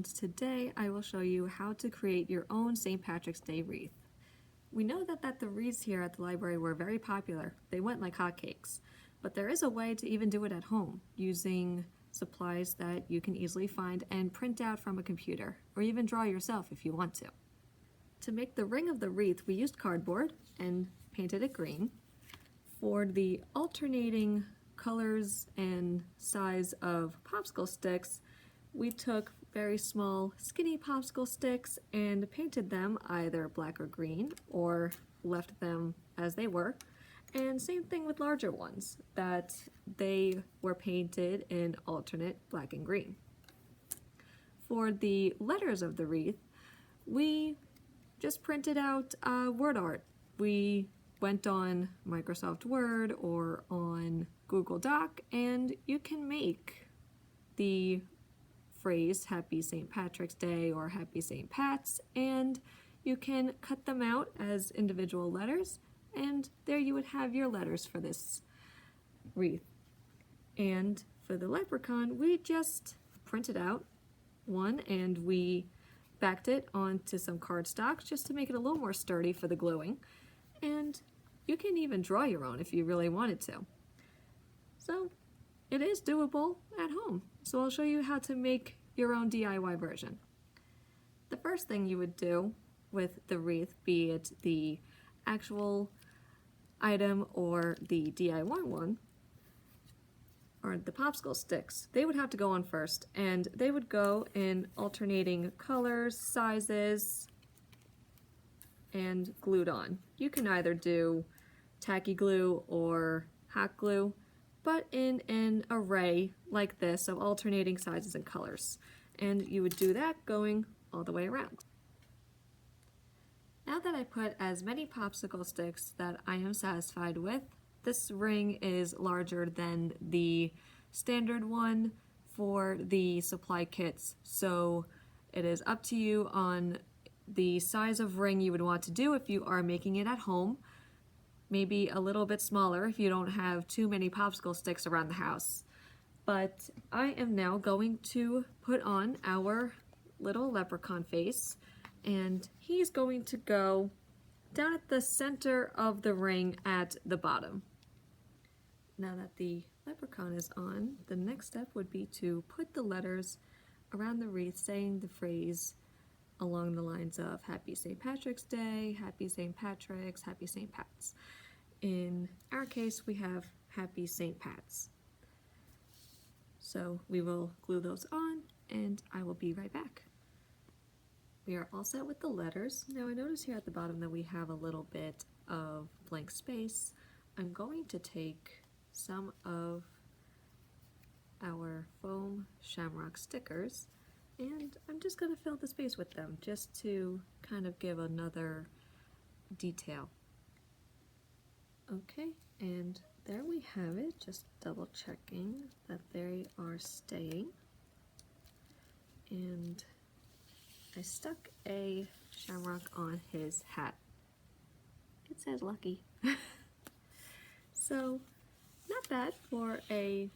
and today I will show you how to create your own St. Patrick's Day wreath. We know that the wreaths here at the library were very popular. They went like hotcakes, but there is a way to even do it at home using supplies that you can easily find and print out from a computer, or even draw yourself if you want to. To make the ring of the wreath, we used cardboard and painted it green. For the alternating colors and size of popsicle sticks, we took very small skinny popsicle sticks and painted them either black or green, or left them as they were. And same thing with larger ones, that they were painted in alternate black and green. For the letters of the wreath, we just printed out word art. We went on Microsoft Word or on Google Doc, and you can make the phrase Happy St. Patrick's Day or Happy St. Pat's, and you can cut them out as individual letters, and there you would have your letters for this wreath. And for the leprechaun, we just printed out one and we backed it onto some cardstock just to make it a little more sturdy for the gluing. And you can even draw your own if you really wanted to. So it is doable at home. So I'll show you how to make your own DIY version. The first thing you would do with the wreath, be it the actual item or the DIY one, or the popsicle sticks, they would have to go on first, and they would go in alternating colors, sizes, and glued on. You can either do tacky glue or hot glue, but in an array like this of alternating sizes and colors. And you would do that going all the way around. Now that I put as many popsicle sticks that I am satisfied with, this ring is larger than the standard one for the supply kits, so it is up to you on the size of ring you would want to do if you are making it at home. Maybe a little bit smaller if you don't have too many popsicle sticks around the house. But I am now going to put on our little leprechaun face, and he's going to go down at the center of the ring at the bottom. Now that the leprechaun is on, the next step would be to put the letters around the wreath saying the phrase along the lines of Happy St. Patrick's Day, Happy St. Patrick's, Happy St. Pat's. In our case, we have Happy St. Pat's. So we will glue those on, and I will be right back. We are all set with the letters. Now I notice here at the bottom that we have a little bit of blank space. I'm going to take some of our foam shamrock stickers, and I'm just going to fill the space with them just to kind of give another detail. Okay, and there we have it, just double checking that they are staying. And I stuck a shamrock on his hat. It says lucky. So, not bad for a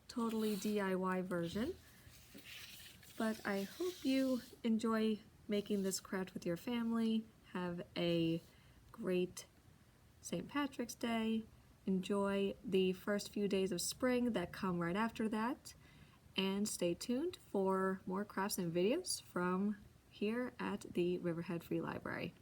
totally DIY version, but I hope you enjoy making this craft with your family. Have a great St. Patrick's Day. Enjoy the first few days of spring that come right after that, and stay tuned for more crafts and videos from here at the Riverhead Free Library.